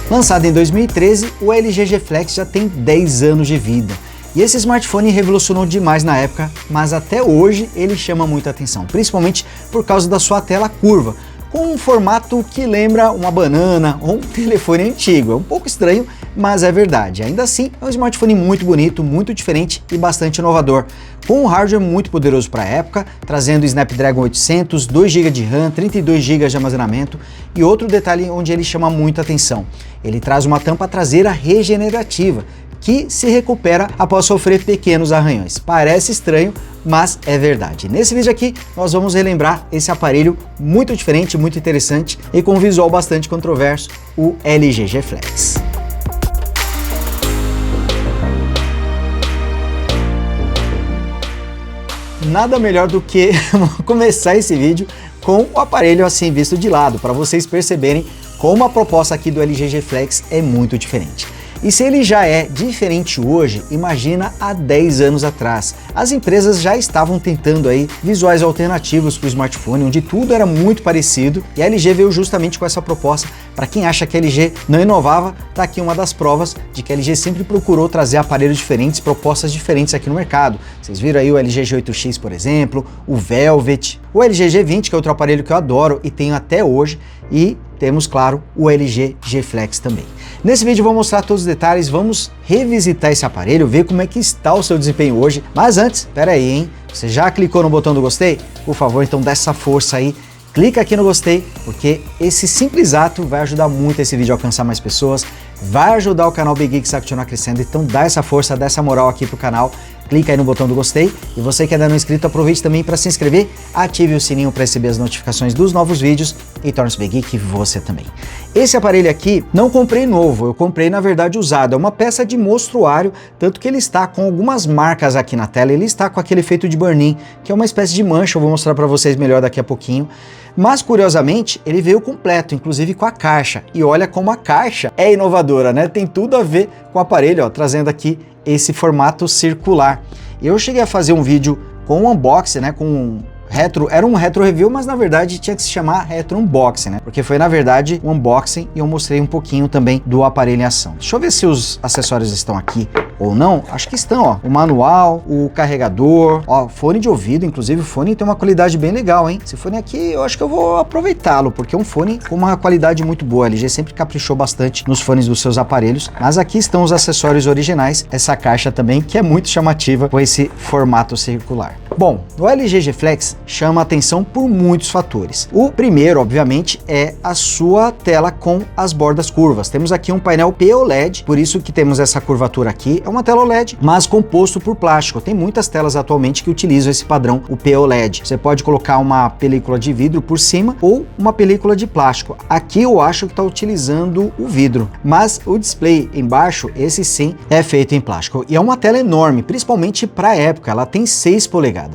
Lançado em 2013, o LG G Flex já tem 10 anos de vida. E esse smartphone revolucionou demais na época, mas até hoje ele chama muita atenção, principalmente por causa da sua tela curva, com um formato que lembra uma banana ou um telefone antigo. É um pouco estranho, mas é verdade. Ainda assim, é um smartphone muito bonito, muito diferente e bastante inovador, com um hardware muito poderoso para a época, trazendo Snapdragon 800, 2 GB de RAM, 32 GB de armazenamento e outro detalhe onde ele chama muita atenção. Ele traz uma tampa traseira regenerativa, que se recupera após sofrer pequenos arranhões. Parece estranho, mas é verdade. Nesse vídeo aqui, nós vamos relembrar esse aparelho muito diferente, muito interessante e com um visual bastante controverso, o LG G Flex. Nada melhor do que começar esse vídeo com o aparelho assim visto de lado, para vocês perceberem como a proposta aqui do LG G Flex é muito diferente. E se ele já é diferente hoje, imagina há 10 anos atrás. As empresas já estavam tentando aí visuais alternativos para o smartphone, onde tudo era muito parecido, e a LG veio justamente com essa proposta. Para quem acha que a LG não inovava, tá aqui uma das provas de que a LG sempre procurou trazer aparelhos diferentes, propostas diferentes aqui no mercado. Vocês viram aí o LG G8X, por exemplo, o Velvet, o LG G20, que é outro aparelho que eu adoro e tenho até hoje, e temos, claro, o LG G Flex também. Nesse vídeo eu vou mostrar todos os detalhes, vamos revisitar esse aparelho, ver como é que está o seu desempenho hoje. Mas antes, espera aí, hein? Você já clicou no botão do gostei? Por favor, então dá essa força aí. Clica aqui no gostei, porque esse simples ato vai ajudar muito esse vídeo a alcançar mais pessoas, vai ajudar o canal Big Geeks a continuar crescendo, então dá essa força, dá essa moral aqui pro canal, clica aí no botão do gostei, e você que ainda não é inscrito, aproveite também para se inscrever, ative o sininho para receber as notificações dos novos vídeos e torne-se Big Geek você também. Esse aparelho aqui não comprei novo, eu comprei na verdade usado, é uma peça de mostruário, tanto que ele está com algumas marcas aqui na tela, ele está com aquele efeito de burn-in, que é uma espécie de mancha, eu vou mostrar para vocês melhor daqui a pouquinho. Mas curiosamente, ele veio completo, inclusive com a caixa. E olha como a caixa é inovadora, né? Tem tudo a ver com o aparelho, ó, trazendo aqui esse formato circular. Eu cheguei a fazer um vídeo com um unboxing, né? Com era um retro review, mas na verdade tinha que se chamar retro unboxing, né? Porque foi na verdade um unboxing e eu mostrei um pouquinho também do aparelho em ação. Deixa eu ver se os acessórios estão aqui ou não. Acho que estão, ó. O manual, o carregador, ó, fone de ouvido, inclusive o fone tem uma qualidade bem legal, hein? Esse fone aqui eu acho que eu vou aproveitá-lo, porque é um fone com uma qualidade muito boa. A LG sempre caprichou bastante nos fones dos seus aparelhos, mas aqui estão os acessórios originais, essa caixa também, que é muito chamativa com esse formato circular. Bom, o LG G Flex chama a atenção por muitos fatores. O primeiro, obviamente, é a sua tela com as bordas curvas. Temos aqui um painel POLED, por isso que temos essa curvatura aqui. É uma tela OLED, mas composto por plástico. Tem muitas telas atualmente que utilizam esse padrão, o POLED. Você pode colocar uma película de vidro por cima ou uma película de plástico. Aqui eu acho que está utilizando o vidro, mas o display embaixo, esse sim, é feito em plástico. E é uma tela enorme, principalmente para a época. Ela tem 6 polegadas.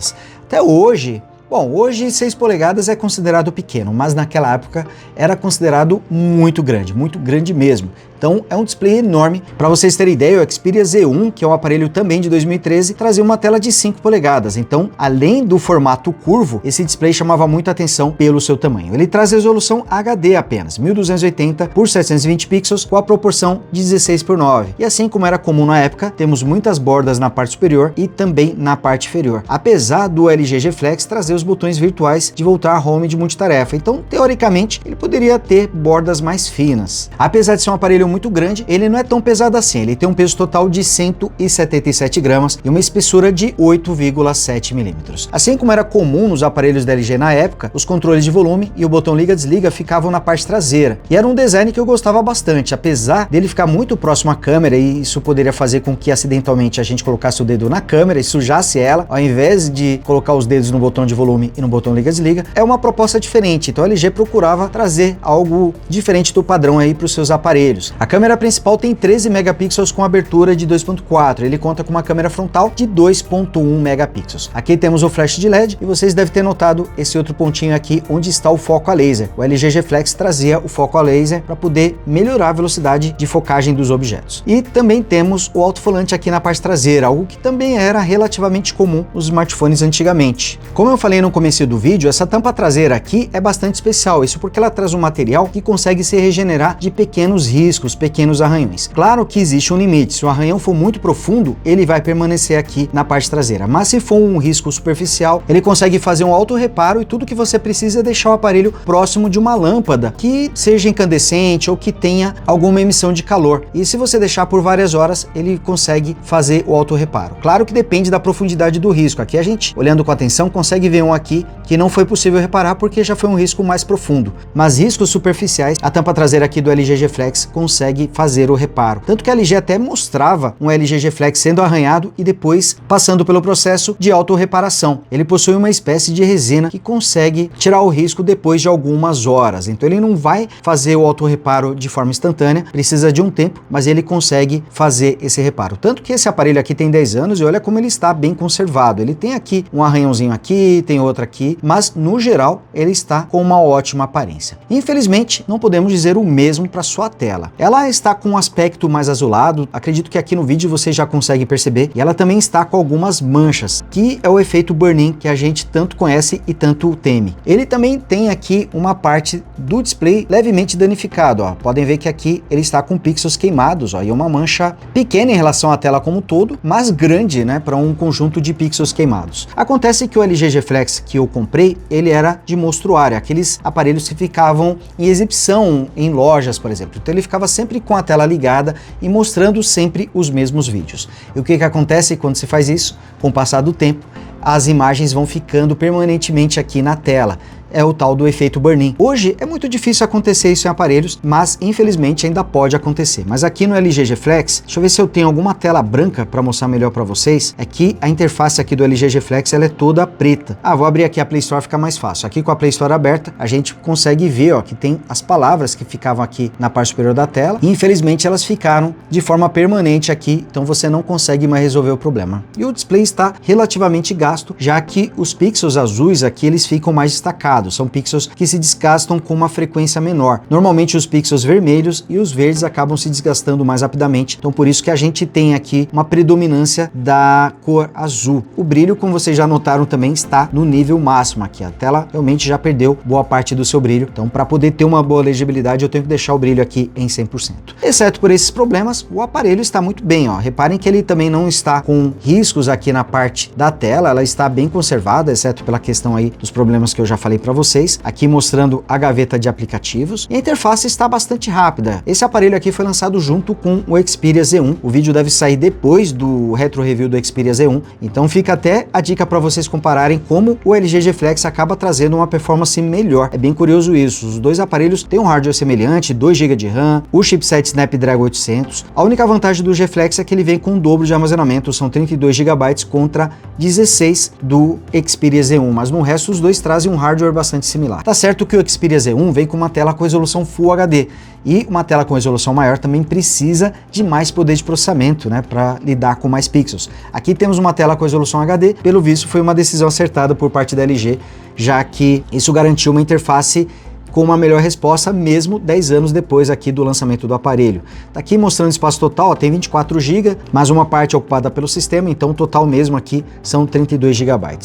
Até hoje, bom, hoje 6 polegadas é considerado pequeno, mas naquela época era considerado muito grande mesmo. Então é um display enorme. Para vocês terem ideia, o Xperia Z1, que é um aparelho também de 2013, trazia uma tela de 5 polegadas. Então, além do formato curvo, esse display chamava muita atenção pelo seu tamanho. Ele traz resolução HD apenas, 1280 por 720 pixels, com a proporção de 16:9. E assim como era comum na época, temos muitas bordas na parte superior e também na parte inferior. Apesar do LG G Flex trazer os botões virtuais de voltar a home de multitarefa. Então, teoricamente, ele poderia ter bordas mais finas. Apesar de ser um aparelho muito grande, ele não é tão pesado assim, ele tem um peso total de 177 gramas e uma espessura de 8,7 milímetros. Assim como era comum nos aparelhos da LG na época, os controles de volume e o botão liga-desliga ficavam na parte traseira, e era um design que eu gostava bastante, apesar dele ficar muito próximo à câmera, e isso poderia fazer com que acidentalmente a gente colocasse o dedo na câmera e sujasse ela, ao invés de colocar os dedos no botão de volume e no botão liga-desliga. É uma proposta diferente, então a LG procurava trazer algo diferente do padrão aí para os seus aparelhos. A câmera principal tem 13 megapixels com abertura de 2.4, ele conta com uma câmera frontal de 2.1 megapixels. Aqui temos o flash de LED e vocês devem ter notado esse outro pontinho aqui onde está o foco a laser. O LG G Flex trazia o foco a laser para poder melhorar a velocidade de focagem dos objetos. E também temos o alto-falante aqui na parte traseira, algo que também era relativamente comum nos smartphones antigamente. Como eu falei no começo do vídeo, essa tampa traseira aqui é bastante especial, isso porque ela traz um material que consegue se regenerar de pequenos riscos, os pequenos arranhões. Claro que existe um limite, se o arranhão for muito profundo, ele vai permanecer aqui na parte traseira, mas se for um risco superficial, ele consegue fazer um auto reparo e tudo que você precisa é deixar o aparelho próximo de uma lâmpada que seja incandescente ou que tenha alguma emissão de calor. E se você deixar por várias horas, ele consegue fazer o auto reparo. Claro que depende da profundidade do risco. Aqui a gente, olhando com atenção, consegue ver um aqui que não foi possível reparar porque já foi um risco mais profundo. Mas riscos superficiais, a tampa traseira aqui do LG G Flex consegue fazer o reparo. Tanto que a LG até mostrava um LG G Flex sendo arranhado e depois passando pelo processo de autorreparação. Ele possui uma espécie de resina que consegue tirar o risco depois de algumas horas. Então ele não vai fazer o autorreparo de forma instantânea, precisa de um tempo, mas ele consegue fazer esse reparo. Tanto que esse aparelho aqui tem 10 anos e olha como ele está bem conservado. Ele tem aqui um arranhãozinho aqui, tem outro aqui, mas no geral ele está com uma ótima aparência. Infelizmente, não podemos dizer o mesmo para sua tela. Ela está com um aspecto mais azulado, acredito que aqui no vídeo você já consegue perceber, e ela também está com algumas manchas, que é o efeito burn-in que a gente tanto conhece e tanto teme. Ele também tem aqui uma parte do display levemente danificado, ó. Podem ver que aqui ele está com pixels queimados, ó, e uma mancha pequena em relação à tela como um todo, mas grande, né, para um conjunto de pixels queimados. Acontece que o LG G Flex que eu comprei, ele era de mostruário, aqueles aparelhos que ficavam em exibição em lojas, por exemplo. Então ele ficava sempre com a tela ligada e mostrando sempre os mesmos vídeos. E o que acontece quando se faz isso? Com o passar do tempo, as imagens vão ficando permanentemente aqui na tela. É o tal do efeito burn-in. Hoje é muito difícil acontecer isso em aparelhos, mas infelizmente ainda pode acontecer. Mas aqui no LG G Flex, deixa eu ver se eu tenho alguma tela branca para mostrar melhor para vocês. É que a interface aqui do LG G Flex ela é toda preta. Vou abrir aqui a Play Store, fica mais fácil. Aqui com a Play Store aberta, a gente consegue ver, ó, que tem as palavras que ficavam aqui na parte superior da tela. E infelizmente elas ficaram de forma permanente aqui, então você não consegue mais resolver o problema. E o display está relativamente gasto, já que os pixels azuis aqui eles ficam mais destacados. São pixels que se desgastam com uma frequência menor. Normalmente os pixels vermelhos e os verdes acabam se desgastando mais rapidamente. Então por isso que a gente tem aqui uma predominância da cor azul. O brilho, como vocês já notaram, também está no nível máximo aqui. A tela realmente já perdeu boa parte do seu brilho. Então para poder ter uma boa legibilidade eu tenho que deixar o brilho aqui em 100%. Exceto por esses problemas, o aparelho está muito bem, ó. Reparem que ele também não está com riscos aqui na parte da tela. Ela está bem conservada, exceto pela questão aí dos problemas que eu já falei para vocês, aqui mostrando a gaveta de aplicativos, e a interface está bastante rápida. Esse aparelho aqui foi lançado junto com o Xperia Z1, o vídeo deve sair depois do retro review do Xperia Z1, então fica até a dica para vocês compararem como o LG G Flex acaba trazendo uma performance melhor. É bem curioso isso, os dois aparelhos têm um hardware semelhante, 2 GB de RAM, o chipset Snapdragon 800, a única vantagem do G Flex é que ele vem com o dobro de armazenamento, são 32 GB contra 16 do Xperia Z1, mas no resto os dois trazem um hardware bastante similar. Tá certo que o Xperia Z1 vem com uma tela com resolução Full HD e uma tela com resolução maior também precisa de mais poder de processamento, né, para lidar com mais pixels. Aqui temos uma tela com resolução HD, pelo visto foi uma decisão acertada por parte da LG, já que isso garantiu uma interface com uma melhor resposta mesmo 10 anos depois aqui do lançamento do aparelho. Tá aqui mostrando o espaço total, ó, tem 24 GB, mas uma parte é ocupada pelo sistema, então o total mesmo aqui são 32 GB.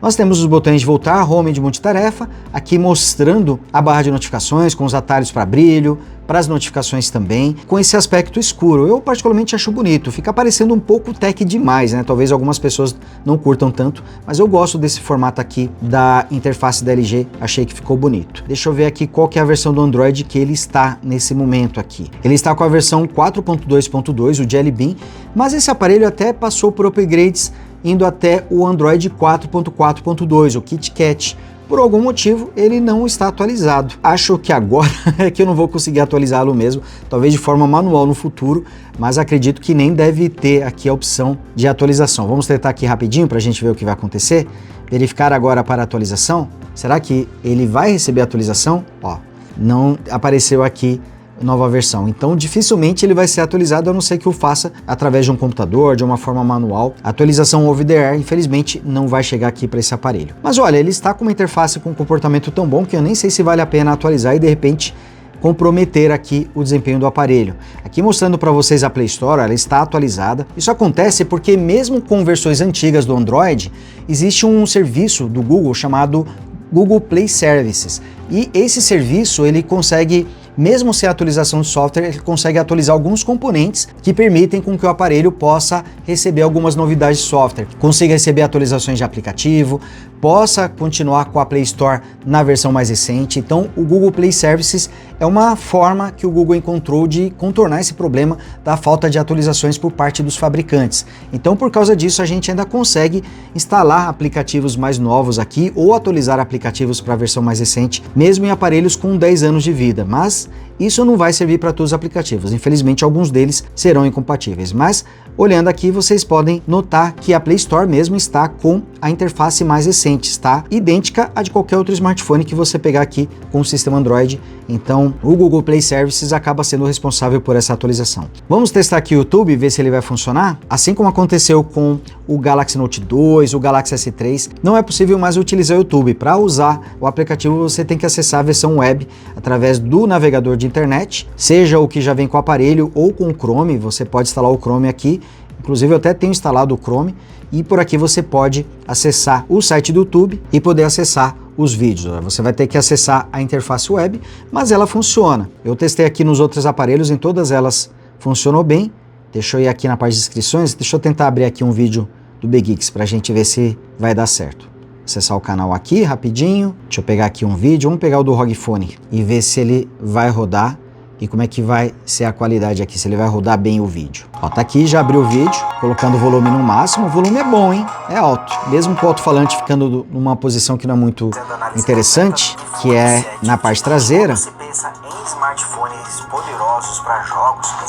Nós temos os botões de voltar, home de multitarefa, aqui mostrando a barra de notificações com os atalhos para brilho, para as notificações também, com esse aspecto escuro. Eu particularmente acho bonito, fica parecendo um pouco tech demais, né? Talvez algumas pessoas não curtam tanto, mas eu gosto desse formato aqui da interface da LG, achei que ficou bonito. Deixa eu ver aqui qual que é a versão do Android que ele está nesse momento aqui. Ele está com a versão 4.2.2, o Jelly Bean, mas esse aparelho até passou por upgrades indo até o Android 4.4.2, o KitKat. Por algum motivo, ele não está atualizado. Acho que agora é que eu não vou conseguir atualizá-lo mesmo, talvez de forma manual no futuro, mas acredito que nem deve ter aqui a opção de atualização. Vamos tentar aqui rapidinho para a gente ver o que vai acontecer. Verificar agora para atualização. Será que ele vai receber atualização? Ó, não apareceu aqui nova versão, então dificilmente ele vai ser atualizado, a não ser que eu faça através de um computador, de uma forma manual. A atualização over the air, infelizmente, não vai chegar aqui para esse aparelho. Mas olha, ele está com uma interface com um comportamento tão bom que eu nem sei se vale a pena atualizar e de repente comprometer aqui o desempenho do aparelho. Aqui mostrando para vocês a Play Store, ela está atualizada. Isso acontece porque mesmo com versões antigas do Android, existe um serviço do Google chamado Google Play Services, e esse serviço ele consegue mesmo sem atualização de software, ele consegue atualizar alguns componentes que permitem com que o aparelho possa receber algumas novidades de software, consiga receber atualizações de aplicativo, possa continuar com a Play Store na versão mais recente. Então o Google Play Services é uma forma que o Google encontrou de contornar esse problema da falta de atualizações por parte dos fabricantes. Então por causa disso a gente ainda consegue instalar aplicativos mais novos aqui ou atualizar aplicativos para a versão mais recente, mesmo em aparelhos com 10 anos de vida, mas isso não vai servir para todos os aplicativos. Infelizmente alguns deles serão incompatíveis, mas olhando aqui vocês podem notar que a Play Store mesmo está com a interface mais recente, está idêntica a de qualquer outro smartphone que você pegar aqui com o sistema Android. Então o Google Play Services acaba sendo responsável por essa atualização. Vamos testar aqui o YouTube e ver se ele vai funcionar? Assim como aconteceu com o Galaxy Note 2, o Galaxy S3, não é possível mais utilizar o YouTube. Para usar o aplicativo você tem que acessar a versão web através do navegador de internet, seja o que já vem com o aparelho ou com o Chrome. Você pode instalar o Chrome aqui, inclusive eu até tenho instalado o Chrome, e por aqui você pode acessar o site do YouTube e poder acessar os vídeos. Você vai ter que acessar a interface web, mas ela funciona. Eu testei aqui nos outros aparelhos, em todas elas funcionou bem. Deixa eu ir aqui na parte de inscrições, deixa eu tentar abrir aqui um vídeo do BGeeks para a gente ver se vai dar certo. Acessar o canal aqui rapidinho, deixa eu pegar aqui um vídeo, vamos pegar o do ROG Phone e ver se ele vai rodar e como é que vai ser a qualidade aqui, se ele vai rodar bem o vídeo. Ó, tá aqui, já abriu o vídeo, colocando o volume no máximo. O volume é bom, hein? É alto. Mesmo com o alto-falante ficando numa posição que não é muito interessante, que é na parte traseira.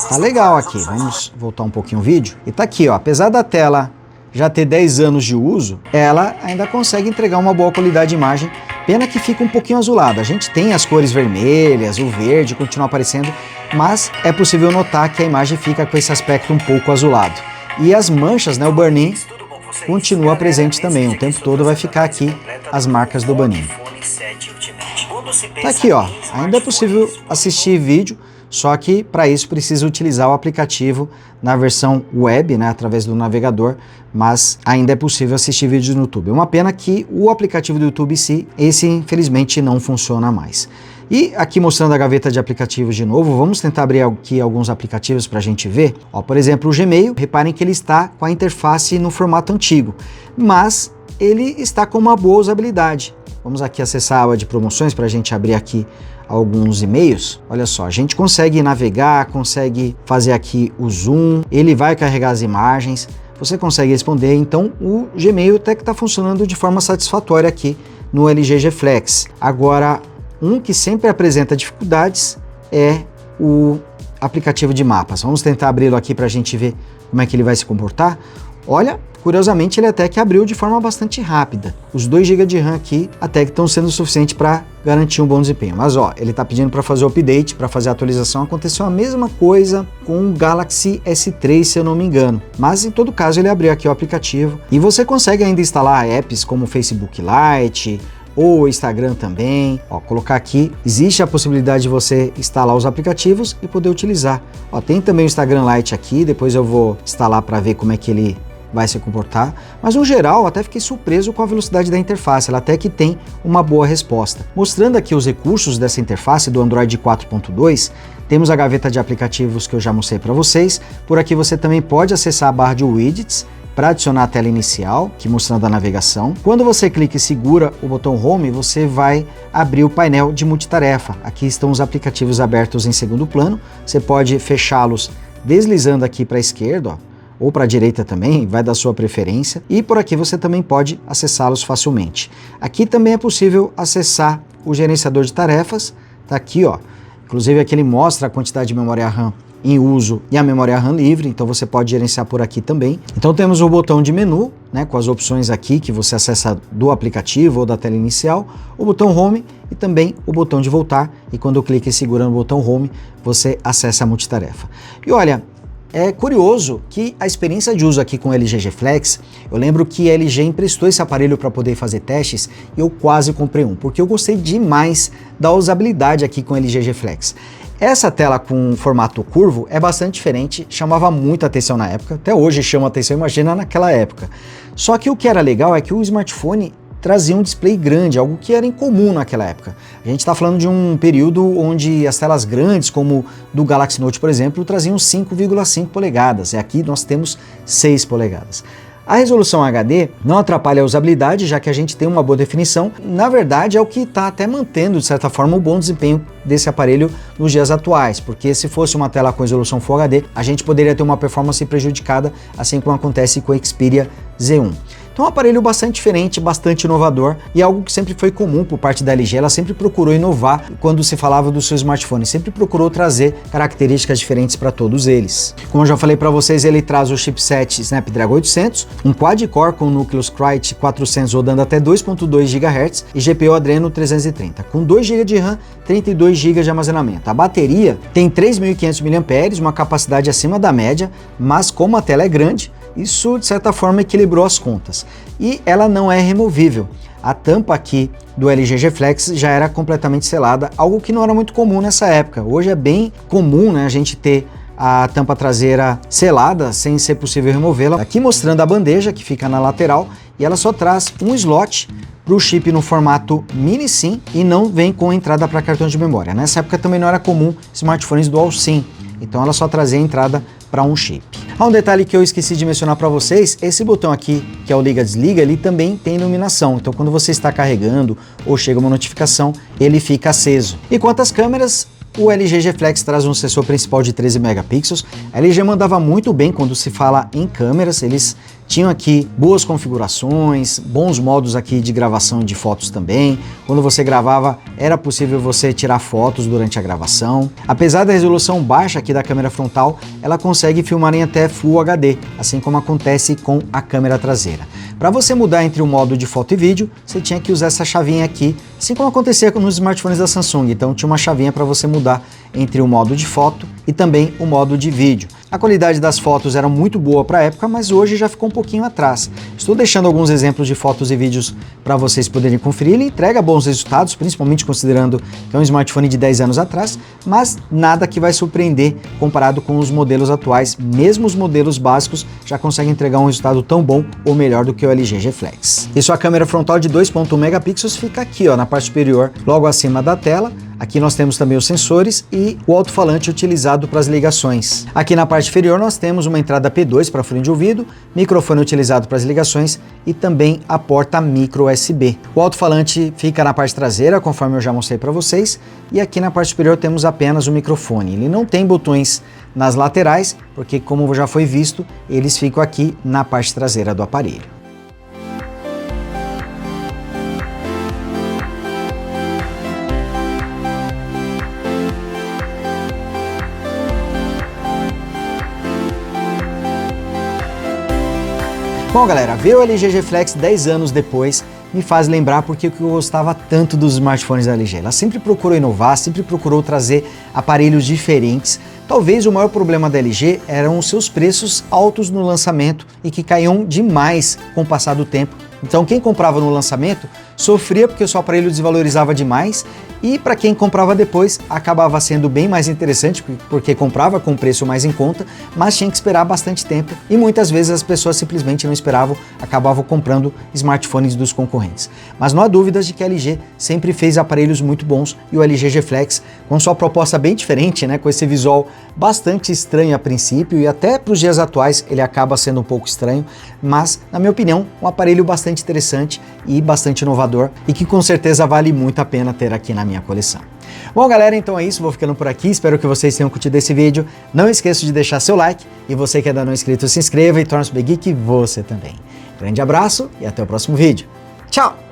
Tá legal aqui. Vamos voltar um pouquinho o vídeo. E tá aqui, ó, apesar da tela já ter 10 anos de uso, ela ainda consegue entregar uma boa qualidade de imagem. Pena que fica um pouquinho azulado. A gente tem as cores vermelhas, o verde continua aparecendo, mas é possível notar que a imagem fica com esse aspecto um pouco azulado. E as manchas, né, o burn-in continua presente também. O tempo todo vai ficar aqui as marcas do burn-in. Tá aqui, ó. Ainda é possível assistir vídeo, só que para isso precisa utilizar o aplicativo na versão web, né, através do navegador, mas ainda é possível assistir vídeos no YouTube. É uma pena que o aplicativo do YouTube, esse infelizmente não funciona mais. E aqui mostrando a gaveta de aplicativos de novo, vamos tentar abrir aqui alguns aplicativos para a gente ver. Ó, por exemplo, o Gmail, reparem que ele está com a interface no formato antigo, mas ele está com uma boa usabilidade. Vamos aqui acessar a aba de promoções para a gente abrir aqui alguns e-mails. Olha só, a gente consegue navegar, consegue fazer aqui o zoom, ele vai carregar as imagens, você consegue responder. Então o Gmail até que está funcionando de forma satisfatória aqui no LG G Flex. Agora, um que sempre apresenta dificuldades é o aplicativo de mapas. Vamos tentar abri-lo aqui para a gente ver como é que ele vai se comportar. Olha, curiosamente ele até que abriu de forma bastante rápida. Os 2 GB de RAM aqui até que estão sendo suficiente para garantir um bom desempenho. Mas ó, ele está pedindo para fazer o update, para fazer a atualização. Aconteceu a mesma coisa com o Galaxy S3, se eu não me engano. Mas em todo caso ele abriu aqui o aplicativo e você consegue ainda instalar apps como o Facebook Lite ou o Instagram também. Ó, colocar aqui, existe a possibilidade de você instalar os aplicativos e poder utilizar. Ó, tem também o Instagram Lite aqui, depois eu vou instalar para ver como é que ele vai se comportar, mas no geral até fiquei surpreso com a velocidade da interface, ela até que tem uma boa resposta. Mostrando aqui os recursos dessa interface do Android 4.2, temos a gaveta de aplicativos que eu já mostrei para vocês. Por aqui você também pode acessar a barra de widgets para adicionar a tela inicial, aqui mostrando a navegação. Quando você clica e segura o botão Home, você vai abrir o painel de multitarefa. Aqui estão os aplicativos abertos em segundo plano, você pode fechá-los deslizando aqui para a esquerda, ó, ou para a direita também, vai da sua preferência, e por aqui você também pode acessá-los facilmente. Aqui também é possível acessar o gerenciador de tarefas, tá aqui, ó. Inclusive aqui ele mostra a quantidade de memória RAM em uso e a memória RAM livre, então você pode gerenciar por aqui também. Então temos o botão de menu, né, com as opções aqui que você acessa do aplicativo ou da tela inicial, o botão Home e também o botão de voltar, e quando eu clico e seguro no botão Home, você acessa a multitarefa. E olha, é curioso que a experiência de uso aqui com o LG G Flex, eu lembro que a LG emprestou esse aparelho para poder fazer testes e eu quase comprei um, porque eu gostei demais da usabilidade aqui com o LG G Flex. Essa tela com formato curvo é bastante diferente, chamava muita atenção na época, até hoje chama atenção, imagina naquela época. Só que o que era legal é que o smartphone trazia um display grande, algo que era incomum naquela época. A gente está falando de um período onde as telas grandes, como do Galaxy Note, por exemplo, traziam 5,5 polegadas, e aqui nós temos 6 polegadas. A resolução HD não atrapalha a usabilidade, já que a gente tem uma boa definição. Na verdade, é o que está até mantendo, de certa forma, o bom desempenho desse aparelho nos dias atuais, porque se fosse uma tela com resolução Full HD, a gente poderia ter uma performance prejudicada, assim como acontece com o Xperia Z1. Então é um aparelho bastante diferente, bastante inovador e algo que sempre foi comum por parte da LG. Ela sempre procurou inovar quando se falava do seu smartphone, sempre procurou trazer características diferentes para todos eles. Como eu já falei para vocês, ele traz o chipset Snapdragon 800, um quad-core com núcleos Krite 400 rodando até 2.2 GHz e GPU Adreno 330, com 2 GB de RAM, 32 GB de armazenamento. A bateria tem 3.500 mAh, uma capacidade acima da média, mas como a tela é grande, isso de certa forma equilibrou as contas. E ela não é removível. A tampa aqui do LG G Flex já era completamente selada, algo que não era muito comum nessa época. Hoje é bem comum, né, a gente ter a tampa traseira selada sem ser possível removê-la. Aqui mostrando a bandeja que fica na lateral e ela só traz um slot para o chip no formato mini SIM e não vem com entrada para cartão de memória. Nessa época também não era comum smartphones dual SIM, então ela só trazia entrada para um chip. Um detalhe que eu esqueci de mencionar para vocês, esse botão aqui, que é o liga-desliga, ele também tem iluminação, então quando você está carregando ou chega uma notificação, ele fica aceso. E quanto às câmeras, o LG G Flex traz um sensor principal de 13 megapixels. A LG mandava muito bem quando se fala em câmeras, eles tinham aqui boas configurações, bons modos aqui de gravação de fotos também. Quando você gravava, era possível você tirar fotos durante a gravação. Apesar da resolução baixa aqui da câmera frontal, ela consegue filmar em até Full HD, assim como acontece com a câmera traseira. Para você mudar entre o modo de foto e vídeo, você tinha que usar essa chavinha aqui, assim como acontecia nos smartphones da Samsung. Então tinha uma chavinha para você mudar entre o modo de foto e também o modo de vídeo. A qualidade das fotos era muito boa para a época, mas hoje já ficou um pouquinho atrás. Estou deixando alguns exemplos de fotos e vídeos para vocês poderem conferir. Ele entrega bons resultados, principalmente considerando que é um smartphone de 10 anos atrás, mas nada que vai surpreender comparado com os modelos atuais. Mesmo os modelos básicos já conseguem entregar um resultado tão bom ou melhor do que o LG G Flex. E sua câmera frontal de 2.1 megapixels fica aqui, ó, na parte superior, logo acima da tela. Aqui nós temos também os sensores e o alto-falante utilizado para as ligações. Aqui na parte inferior nós temos uma entrada P2 para fone de ouvido, microfone utilizado para as ligações e também a porta micro USB. O alto-falante fica na parte traseira, conforme eu já mostrei para vocês, e aqui na parte superior temos apenas o microfone. Ele não tem botões nas laterais, porque como já foi visto, eles ficam aqui na parte traseira do aparelho. Bom galera, ver o LG G Flex 10 anos depois me faz lembrar porque eu gostava tanto dos smartphones da LG. Ela sempre procurou inovar, sempre procurou trazer aparelhos diferentes. Talvez o maior problema da LG eram os seus preços altos no lançamento e que caíam demais com o passar do tempo. Então quem comprava no lançamento sofria porque o seu aparelho desvalorizava demais e para quem comprava depois acabava sendo bem mais interessante porque comprava com preço mais em conta, mas tinha que esperar bastante tempo e muitas vezes as pessoas simplesmente não esperavam, acabavam comprando smartphones dos concorrentes. Mas não há dúvidas de que a LG sempre fez aparelhos muito bons e o LG G Flex com sua proposta bem diferente, né, com esse visual bastante estranho a princípio e até para os dias atuais ele acaba sendo um pouco estranho, mas na minha opinião um aparelho bastante interessante e bastante inovador e que com certeza vale muito a pena ter aqui na minha coleção. Bom galera, então é isso, vou ficando por aqui, espero que vocês tenham curtido esse vídeo, não esqueça de deixar seu like e você que ainda não é inscrito se inscreva e torne-se Geek você também. Grande abraço e até o próximo vídeo. Tchau!